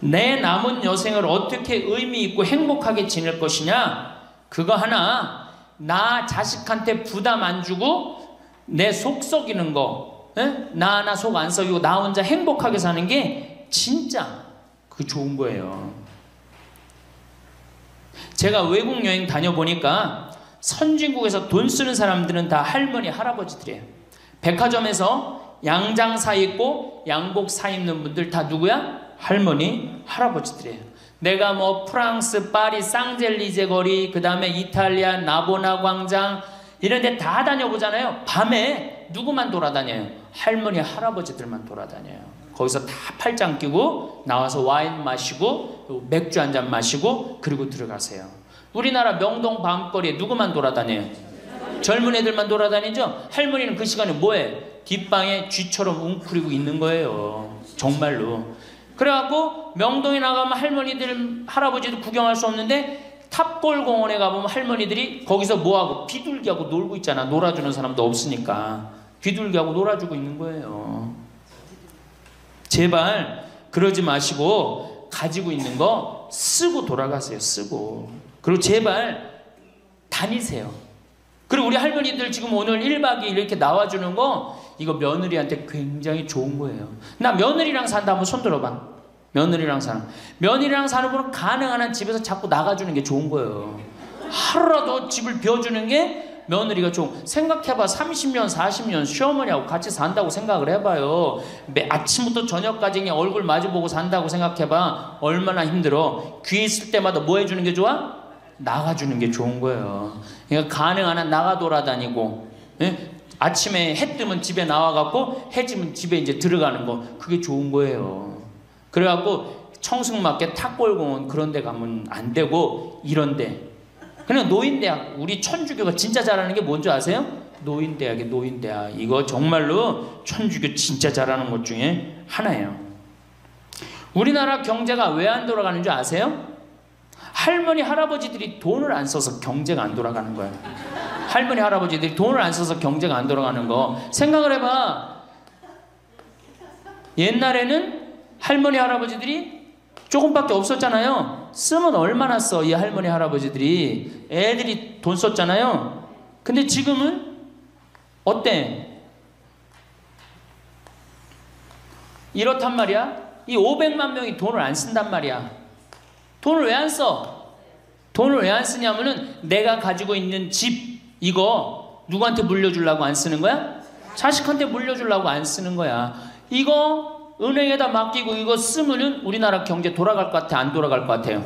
내 남은 여생을 어떻게 의미 있고 행복하게 지낼 것이냐, 그거 하나. 나 자식한테 부담 안 주고 내 속 썩이는 거, 나 하나 속 안 썩이고 나 혼자 행복하게 사는 게 진짜 그 좋은 거예요. 제가 외국 여행 다녀보니까 선진국에서 돈 쓰는 사람들은 다 할머니 할아버지들이에요. 백화점에서 양장 사 입고 양복 사 입는 분들 다 누구야? 할머니 할아버지들이에요. 내가 뭐 프랑스 파리 쌍젤리제 거리, 그 다음에 이탈리아 나보나 광장 이런 데 다 다녀보잖아요. 밤에 누구만 돌아다녀요? 할머니 할아버지들만 돌아다녀요. 거기서 다 팔짱 끼고 나와서 와인 마시고 맥주 한 잔 마시고 그리고 들어가세요. 우리나라 명동 밤거리에 누구만 돌아다녀요? 젊은 애들만 돌아다니죠? 할머니는 그 시간에 뭐해? 뒷방에 쥐처럼 웅크리고 있는 거예요. 정말로. 그래갖고 명동에 나가면 할머니들 할아버지들 구경할 수 없는데 탑골 공원에 가보면 할머니들이 거기서 뭐하고 비둘기하고 놀고 있잖아. 놀아주는 사람도 없으니까 비둘기하고 놀아주고 있는 거예요. 제발 그러지 마시고 가지고 있는 거 쓰고 돌아가세요. 쓰고. 그리고 제발 다니세요. 그리고 우리 할머니들 지금 오늘 1박 2일 이렇게 나와주는 거 이거 며느리한테 굉장히 좋은 거예요. 나 며느리랑 산다 한번 손 들어봐. 며느리랑 사는. 며느리랑 사는 분은 가능한 한 집에서 자꾸 나가주는 게 좋은 거예요. 하루라도 집을 비워주는 게 며느리가 좋은. 생각해봐. 30년 40년 시어머니하고 같이 산다고 생각을 해봐요. 아침부터 저녁까지 그냥 얼굴 마주보고 산다고 생각해봐. 얼마나 힘들어. 귀 있을 때마다 뭐 해주는 게 좋아? 나가주는 게 좋은 거예요. 그러니까 가능한 한 나가 돌아다니고, 예? 아침에 해 뜨면 집에 나와갖고 해 지면 집에 이제 들어가는 거, 그게 좋은 거예요. 그래갖고 청승맞게 탑골공원 그런 데 가면 안 되고 이런 데. 그냥 노인대학. 우리 천주교가 진짜 잘하는 게 뭔지 아세요? 노인대학이에요. 노인대학. 이거 정말로 천주교 진짜 잘하는 것 중에 하나예요. 우리나라 경제가 왜 안 돌아가는 줄 아세요? 할머니 할아버지들이 돈을 안 써서 경제가 안 돌아가는 거예요. 할머니 할아버지들이 돈을 안 써서 경제가 안 돌아가는 거 생각을 해봐. 옛날에는 할머니 할아버지들이 조금밖에 없었잖아요. 쓰면 얼마나 써, 이 할머니 할아버지들이. 애들이 돈 썼잖아요. 근데 지금은 어때? 이렇단 말이야. 이 500만 명이 돈을 안 쓴단 말이야. 돈을 왜 안 써? 돈을 왜 안 쓰냐면은 내가 가지고 있는 집 이거 누구한테 물려주려고 안 쓰는 거야? 자식한테 물려주려고 안 쓰는 거야. 이거 은행에다 맡기고 이거 쓰면은 우리나라 경제 돌아갈 것 같아? 안 돌아갈 것 같아요?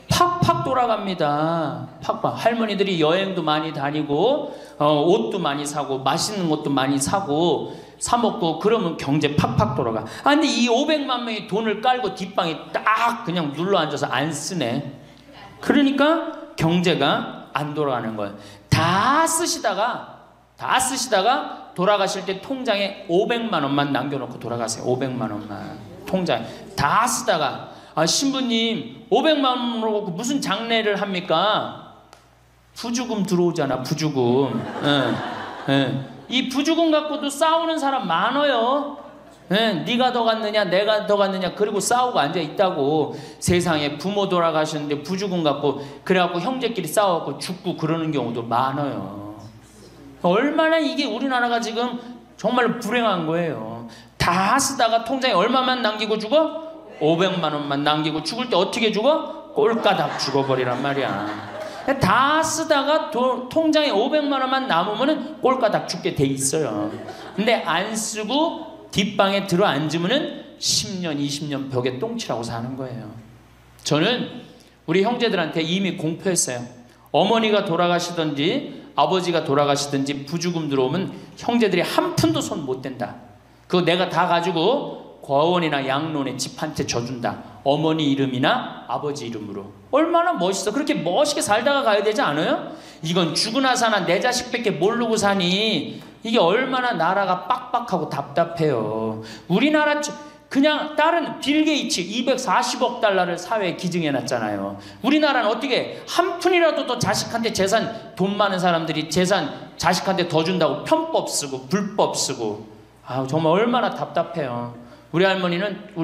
팍팍 돌아갑니다. 팍팍. 할머니들이 여행도 많이 다니고 옷도 많이 사고 맛있는 것도 많이 사고 사 먹고 그러면 경제 팍팍 돌아가. 아 근데 이 500만 명이 돈을 깔고 뒷방에 딱 그냥 눌러 앉아서 안 쓰네. 그러니까 경제가 안 돌아가는 거예요. 다 쓰시다가 돌아가실 때 통장에 500만 원만 남겨놓고 돌아가세요. 500만 원만 통장에. 다 쓰다가 신부님 500만 원으로 무슨 장례를 합니까? 부주금 들어오잖아. 부주금. 이 부주금 갖고도 싸우는 사람 많아요. 네가 더 갔느냐 내가 더 갔느냐 그리고 싸우고 앉아있다고. 세상에 부모 돌아가셨는데 부주금 갖고 그래갖고 형제끼리 싸워갖고 죽고 그러는 경우도 많아요. 그러니까 경제가 안 돌아가는 거예요. 다 쓰시다가 돌아가실 때 통장에 500만 원만 남겨놓고 돌아가세요. 500만 원만 통장에. 다 쓰다가 돌아가실 때 통장에 500만 원만 남겨놓고 돌아가세요. 500만 원만 통장에. 다 쓰다가 얼마나 이게 우리나라가 지금 정말 불행한 거예요. 다 쓰다가 통장에 얼마만 남기고 죽어? 500만 원만 남기고 죽을 때 어떻게 죽어? 꼴까닥 죽어버리란 말이야. 다 쓰다가 통장에 500만 원만 남으면 꼴까닥 죽게 돼 있어요. 근데 안 쓰고 뒷방에 들어 앉으면 10년 20년 벽에 똥치라고 사는 거예요. 저는 우리 형제들한테 이미 공표했어요. 어머니가 돌아가시든지 아버지가 돌아가시든지 부주금 들어오면 형제들이 한 푼도 손 못 댄다. 그거 내가 다 가지고 과원이나 양론에 집 한 채 져준다. 어머니 이름이나 아버지 이름으로. 얼마나 멋있어. 그렇게 멋있게 살다가 가야 되지 않아요? 이건 죽으나 사나 내 자식밖에 모르고 사니 이게 얼마나 나라가 빡빡하고 답답해요. 우리나라 그냥 다른 빌 게이츠 240억 달러를 사회에 기증해놨잖아요. 우리나라는 어떻게 한 푼이라도 더 자식한테 재산, 돈 많은 사람들이 재산 자식한테 더 준다고 편법 쓰고 불법 쓰고. 아, 정말 얼마나 답답해요. 우리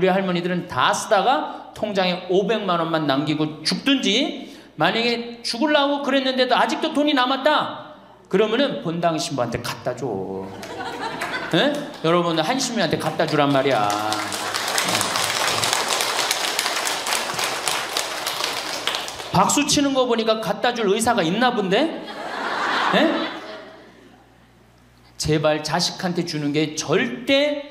할머니들은 다 쓰다가 통장에 500만 원만 남기고 죽든지, 만약에 죽으려고 그랬는데도 아직도 돈이 남았다 그러면은 본당 신부한테 갖다 줘. 에? 여러분들 한시민한테 갖다 주란 말이야. 박수 치는 거 보니까 갖다 줄 의사가 있나 본데? 에? 제발 자식한테 주는 게 절대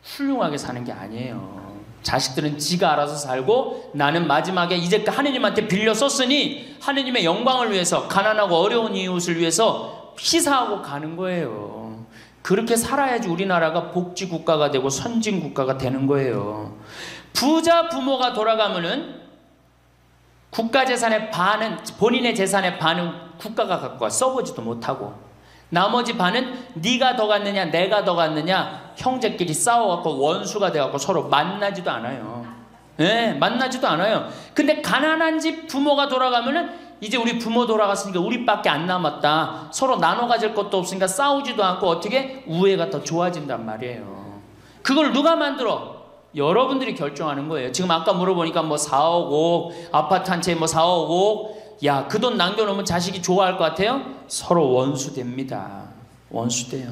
훌륭하게 사는 게 아니에요. 자식들은 지가 알아서 살고 나는 마지막에 이제 하느님한테 빌려 썼으니 하느님의 영광을 위해서 가난하고 어려운 이웃을 위해서 희사하고 가는 거예요. 그렇게 살아야지 우리나라가 복지국가가 되고 선진국가가 되는 거예요. 부자 부모가 돌아가면은 국가재산의 반은, 본인의 재산의 반은 국가가 갖고 와 써보지도 못하고, 나머지 반은 네가 더 갖느냐 내가 더 갖느냐 형제끼리 싸워갖고 원수가 돼갖고 서로 만나지도 않아요. 네, 만나지도 않아요. 근데 가난한 집 부모가 돌아가면은 이제 우리 부모 돌아갔으니까 우리밖에 안 남았다, 서로 나눠 가질 것도 없으니까 싸우지도 않고 어떻게 우애가 더 좋아진단 말이에요. 그걸 누가 만들어? 여러분들이 결정하는 거예요. 지금 아까 물어보니까 뭐 4억 5억 아파트 한 채에 뭐 4억 5억, 야, 그 돈 남겨놓으면 자식이 좋아할 것 같아요? 서로 원수됩니다. 원수돼요.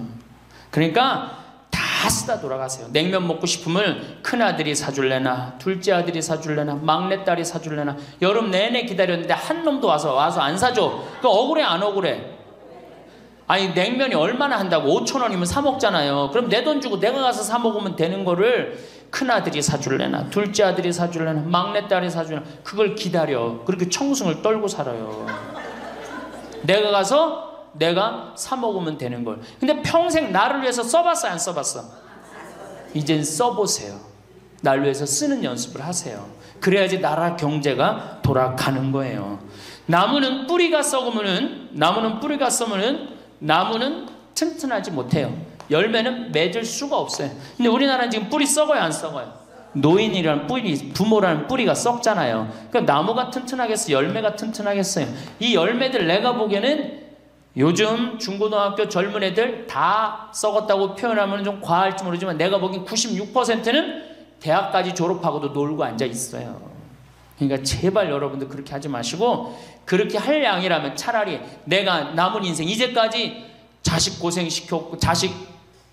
그러니까 다 쓰다 돌아가세요. 냉면 먹고 싶으면 큰아들이 사줄래나 둘째 아들이 사줄래나 막내딸이 사줄래나 여름 내내 기다렸는데 한 놈도 와서 안 사줘. 그 억울해 안 억울해? 아니 냉면이 얼마나 한다고? 5천 원이면 사 먹잖아요. 그럼 내 돈 주고 내가 가서 사 먹으면 되는 거를 큰아들이 사줄래나 둘째 아들이 사줄래나 막내딸이 사줄래나 그걸 기다려. 그렇게 청승을 떨고 살아요. 내가 가서 내가 사 먹으면 되는 걸. 근데 평생 나를 위해서 써봤어 안 써봤어? 이젠 써보세요. 날 위해서 쓰는 연습을 하세요. 그래야지 나라 경제가 돌아가는 거예요. 나무는 뿌리가 썩으면은, 나무는 튼튼하지 못해요. 열매는 맺을 수가 없어요. 근데 우리나라는 지금 뿌리 썩어요 안 썩어요? 노인이라는 뿌리, 부모라는 뿌리가 썩잖아요. 그러니까 나무가 튼튼하겠어, 열매가 튼튼하겠어요? 이 열매들 내가 보기에는 요즘 중고등학교 젊은 애들 다 썩었다고 표현하면 좀 과할지 모르지만 내가 보기엔 96%는 대학까지 졸업하고도 놀고 앉아 있어요. 그러니까 제발 여러분들 그렇게 하지 마시고, 그렇게 할 양이라면 차라리 내가 남은 인생, 이제까지 자식 고생시켰고 자식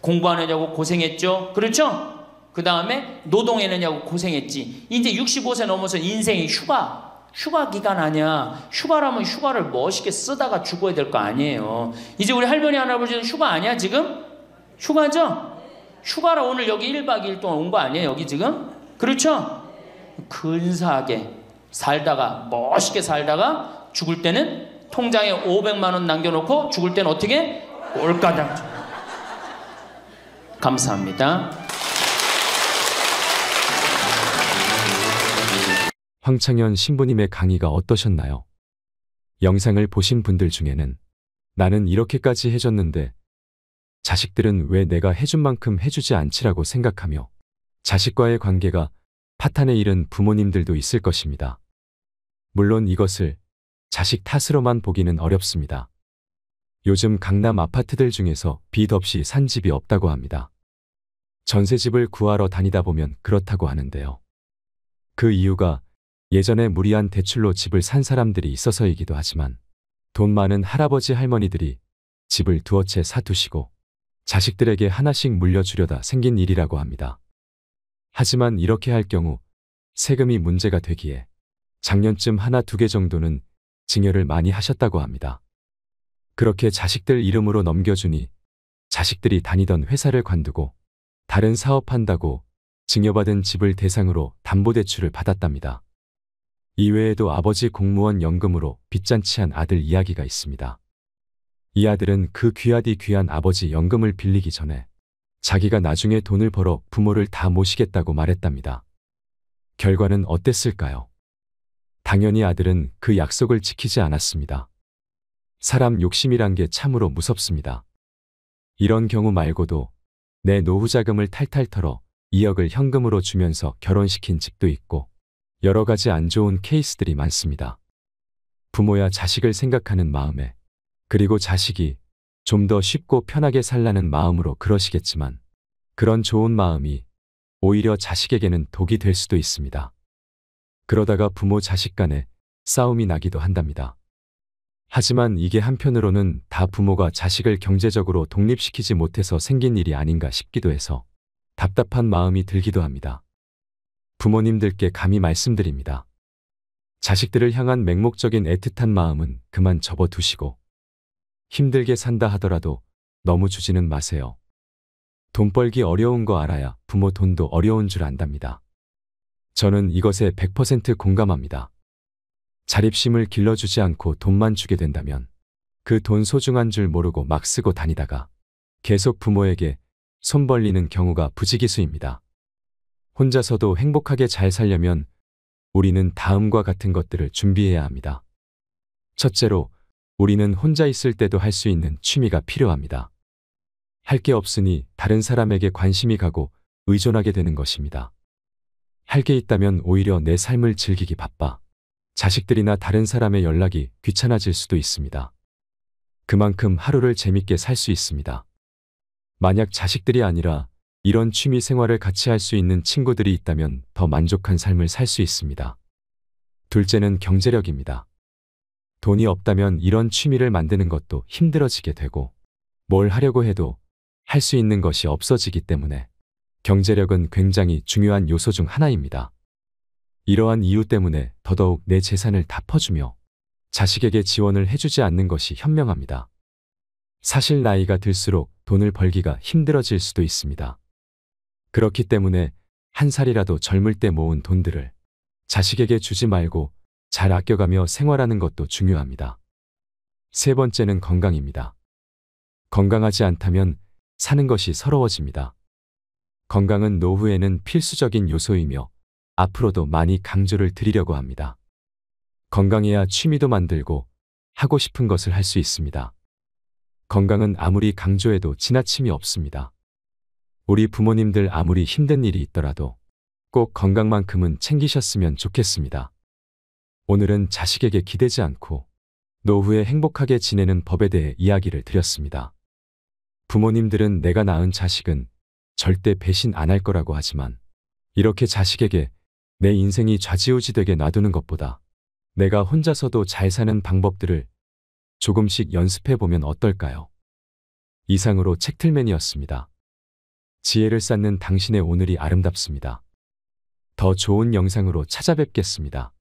공부하느냐고 고생했죠. 그렇죠? 그 다음에 노동해내냐고 고생했지. 이제 65세 넘어서 인생이 휴가 기간 아니야. 휴가라면 휴가를 멋있게 쓰다가 죽어야 될 거 아니에요. 이제 우리 할머니 할아버지는 휴가 아니야 지금? 휴가죠? 휴가라 오늘 여기 1박 2일 동안 온 거 아니에요 여기 지금? 그렇죠? 근사하게 살다가 멋있게 살다가 죽을 때는 통장에 500만 원 남겨놓고 죽을 때는 어떻게? 꼴까닥. 감사합니다. 황창현 신부님의 강의가 어떠셨나요? 영상을 보신 분들 중에는 나는 이렇게까지 해줬는데 자식들은 왜 내가 해준 만큼 해주지 않지라고 생각하며 자식과의 관계가 파탄에 이른 부모님들도 있을 것입니다. 물론 이것을 자식 탓으로만 보기는 어렵습니다. 요즘 강남 아파트들 중에서 빚 없이 산 집이 없다고 합니다. 전세집을 구하러 다니다 보면 그렇다고 하는데요. 그 이유가 예전에 무리한 대출로 집을 산 사람들이 있어서이기도 하지만 돈 많은 할아버지 할머니들이 집을 두어 채 사두시고 자식들에게 하나씩 물려주려다 생긴 일이라고 합니다. 하지만 이렇게 할 경우 세금이 문제가 되기에 작년쯤 하나 두 개 정도는 증여를 많이 하셨다고 합니다. 그렇게 자식들 이름으로 넘겨주니 자식들이 다니던 회사를 관두고 다른 사업한다고 증여받은 집을 대상으로 담보대출을 받았답니다. 이외에도 아버지 공무원 연금으로 빚잔치한 아들 이야기가 있습니다. 이 아들은 그 귀하디 귀한 아버지 연금을 빌리기 전에 자기가 나중에 돈을 벌어 부모를 다 모시겠다고 말했답니다. 결과는 어땠을까요? 당연히 아들은 그 약속을 지키지 않았습니다. 사람 욕심이란 게 참으로 무섭습니다. 이런 경우 말고도 내 노후 자금을 탈탈 털어 2억을 현금으로 주면서 결혼시킨 집도 있고 여러 가지 안 좋은 케이스들이 많습니다. 부모야 자식을 생각하는 마음에 그리고 자식이 좀 더 쉽고 편하게 살라는 마음으로 그러시겠지만 그런 좋은 마음이 오히려 자식에게는 독이 될 수도 있습니다. 그러다가 부모 자식 간에 싸움이 나기도 한답니다. 하지만 이게 한편으로는 다 부모가 자식을 경제적으로 독립시키지 못해서 생긴 일이 아닌가 싶기도 해서 답답한 마음이 들기도 합니다. 부모님들께 감히 말씀드립니다. 자식들을 향한 맹목적인 애틋한 마음은 그만 접어두시고 힘들게 산다 하더라도 너무 주지는 마세요. 돈 벌기 어려운 거 알아야 부모 돈도 어려운 줄 안답니다. 저는 이것에 100% 공감합니다. 자립심을 길러주지 않고 돈만 주게 된다면 그 돈 소중한 줄 모르고 막 쓰고 다니다가 계속 부모에게 손 벌리는 경우가 부지기수입니다. 혼자서도 행복하게 잘 살려면 우리는 다음과 같은 것들을 준비해야 합니다. 첫째로, 우리는 혼자 있을 때도 할 수 있는 취미가 필요합니다. 할 게 없으니 다른 사람에게 관심이 가고 의존하게 되는 것입니다. 할 게 있다면 오히려 내 삶을 즐기기 바빠 자식들이나 다른 사람의 연락이 귀찮아질 수도 있습니다. 그만큼 하루를 재밌게 살 수 있습니다. 만약 자식들이 아니라 이런 취미 생활을 같이 할 수 있는 친구들이 있다면 더 만족한 삶을 살 수 있습니다. 둘째는 경제력입니다. 돈이 없다면 이런 취미를 만드는 것도 힘들어지게 되고 뭘 하려고 해도 할 수 있는 것이 없어지기 때문에 경제력은 굉장히 중요한 요소 중 하나입니다. 이러한 이유 때문에 더더욱 내 재산을 다 퍼주며 자식에게 지원을 해주지 않는 것이 현명합니다. 사실 나이가 들수록 돈을 벌기가 힘들어질 수도 있습니다. 그렇기 때문에 한 살이라도 젊을 때 모은 돈들을 자식에게 주지 말고 잘 아껴가며 생활하는 것도 중요합니다. 세 번째는 건강입니다. 건강하지 않다면 사는 것이 서러워집니다. 건강은 노후에는 필수적인 요소이며 앞으로도 많이 강조를 드리려고 합니다. 건강해야 취미도 만들고 하고 싶은 것을 할 수 있습니다. 건강은 아무리 강조해도 지나침이 없습니다. 우리 부모님들 아무리 힘든 일이 있더라도 꼭 건강만큼은 챙기셨으면 좋겠습니다. 오늘은 자식에게 기대지 않고 노후에 행복하게 지내는 법에 대해 이야기를 드렸습니다. 부모님들은 내가 낳은 자식은 절대 배신 안 할 거라고 하지만 이렇게 자식에게 내 인생이 좌지우지되게 놔두는 것보다 내가 혼자서도 잘 사는 방법들을 조금씩 연습해 보면 어떨까요? 이상으로 책틀맨이었습니다. 지혜를 쌓는 당신의 오늘이 아름답습니다. 더 좋은 영상으로 찾아뵙겠습니다.